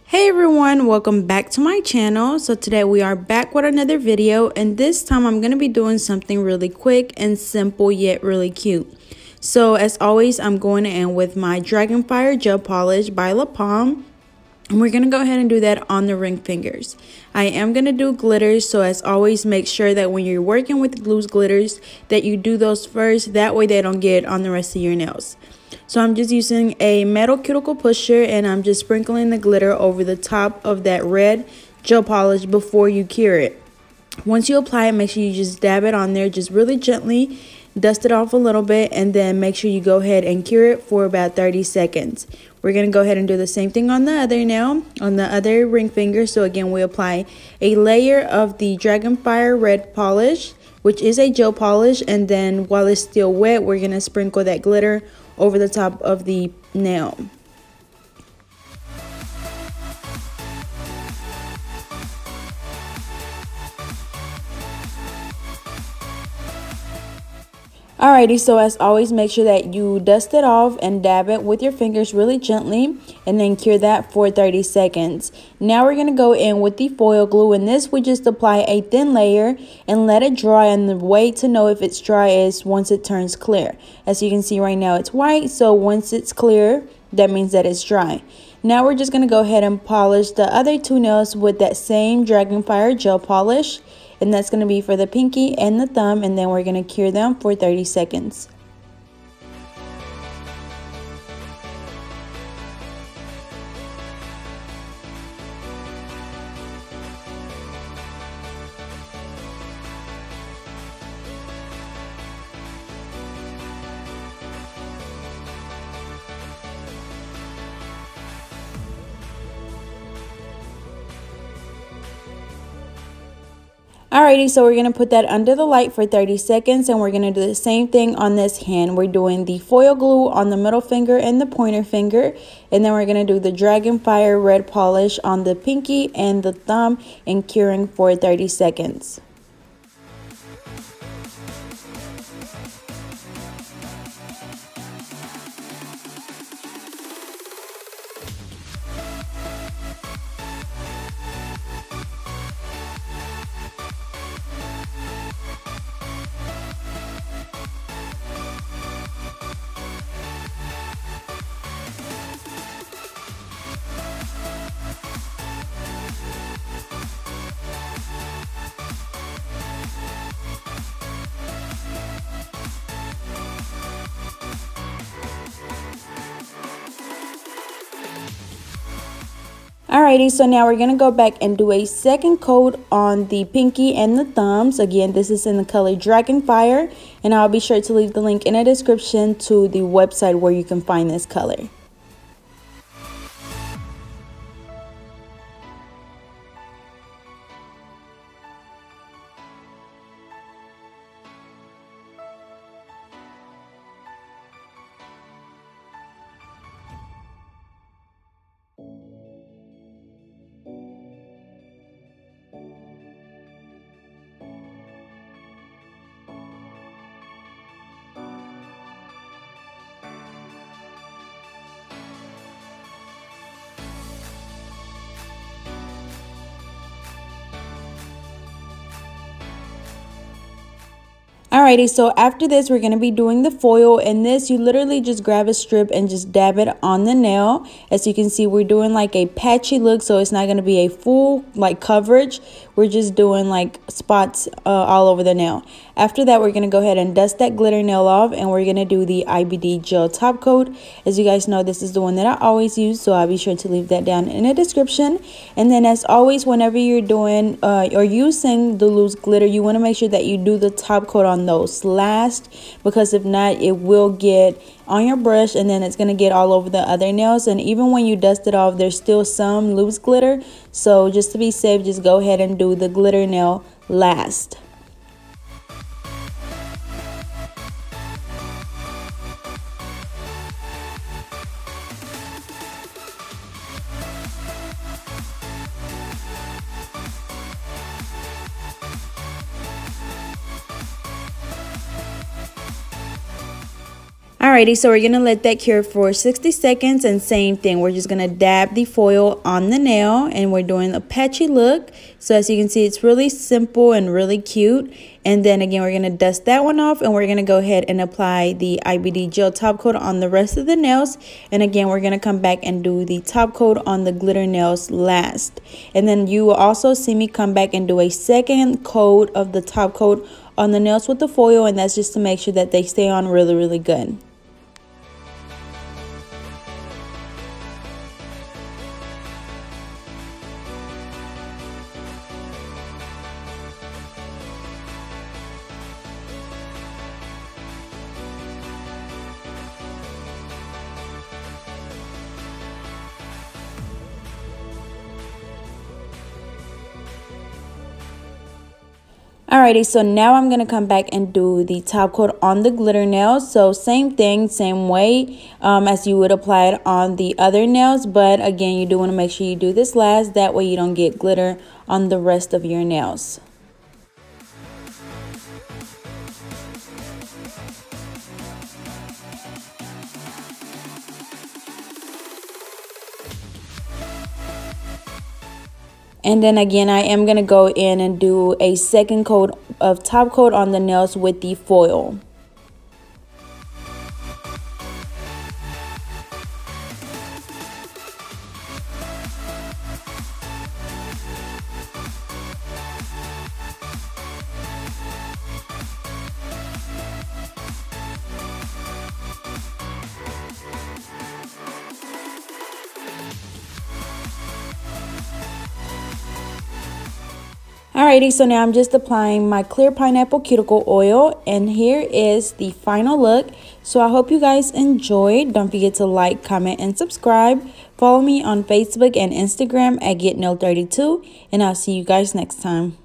Hey everyone, welcome back to my channel. So today we are back with another video, and this time I'm going to be doing something really quick and simple yet really cute. So as always, I'm going in with my Dragonfire Gel Polish by La Palm. And we're going to go ahead and do that on the ring fingers. I am going to do glitters, so as always, make sure that when you're working with loose glitters that you do those first. That way they don't get on the rest of your nails. So I'm just using a metal cuticle pusher and I'm just sprinkling the glitter over the top of that red gel polish before you cure it. Once you apply it, make sure you just dab it on there just really gently. Dust it off a little bit and then make sure you go ahead and cure it for about 30 seconds. We're going to go ahead and do the same thing on the other nail, on the other ring finger. So again, we apply a layer of the Dragonfire red polish, which is a gel polish, and then while it's still wet, we're going to sprinkle that glitter over the top of the nail. Alrighty, so as always, make sure that you dust it off and dab it with your fingers really gently and then cure that for 30 seconds. Now we're going to go in with the foil glue, and this we just apply a thin layer and let it dry, and the way to know if it's dry is once it turns clear. As you can see right now it's white, so once it's clear that means that it's dry. Now we're just going to go ahead and polish the other two nails with that same Dragonfire gel polish. And that's going to be for the pinky and the thumb, and then we're going to cure them for 30 seconds. Alrighty, so we're going to put that under the light for 30 seconds, and we're going to do the same thing on this hand. We're doing the foil glue on the middle finger and the pointer finger, and then we're going to do the Dragonfire red polish on the pinky and the thumb and curing for 30 seconds. Alrighty, so now we're going to go back and do a second coat on the pinky and the thumbs. Again, this is in the color Dragonfire, and I'll be sure to leave the link in the description to the website where you can find this color. Alrighty, so after this we're going to be doing the foil, and this you literally just grab a strip and just dab it on the nail. As you can see, we're doing like a patchy look, so it's not going to be a full like coverage. We're just doing like spots all over the nail. After that, we're going to go ahead and dust that glitter nail off, and we're going to do the IBD gel top coat. As you guys know, this is the one that I always use, so I'll be sure to leave that down in the description. And then as always, whenever you're doing or using the loose glitter, you want to make sure that you do the top coat on those last, because if not, it will get on your brush and then it's going to get all over the other nails, and even when you dust it off, there's still some loose glitter. So just to be safe, just go ahead and do the glitter nail last. Alrighty, so we're going to let that cure for 60 seconds, and same thing, we're just going to dab the foil on the nail, and we're doing a patchy look. So as you can see, it's really simple and really cute. And then again, we're going to dust that one off, and we're going to go ahead and apply the IBD gel top coat on the rest of the nails. And again, we're going to come back and do the top coat on the glitter nails last. And then you will also see me come back and do a second coat of the top coat on the nails with the foil, and that's just to make sure that they stay on really good. Alrighty, so now I'm going to come back and do the top coat on the glitter nails. So same thing, same way as you would apply it on the other nails. But again, you do want to make sure you do this last. That way you don't get glitter on the rest of your nails. And then again, I am going to go in and do a second coat of top coat on the nails with the foil. Alrighty, so now I'm just applying my clear pineapple cuticle oil, and here is the final look. So I hope you guys enjoyed. Don't forget to like, comment, and subscribe. Follow me on Facebook and Instagram at GetNailed32, and I'll see you guys next time.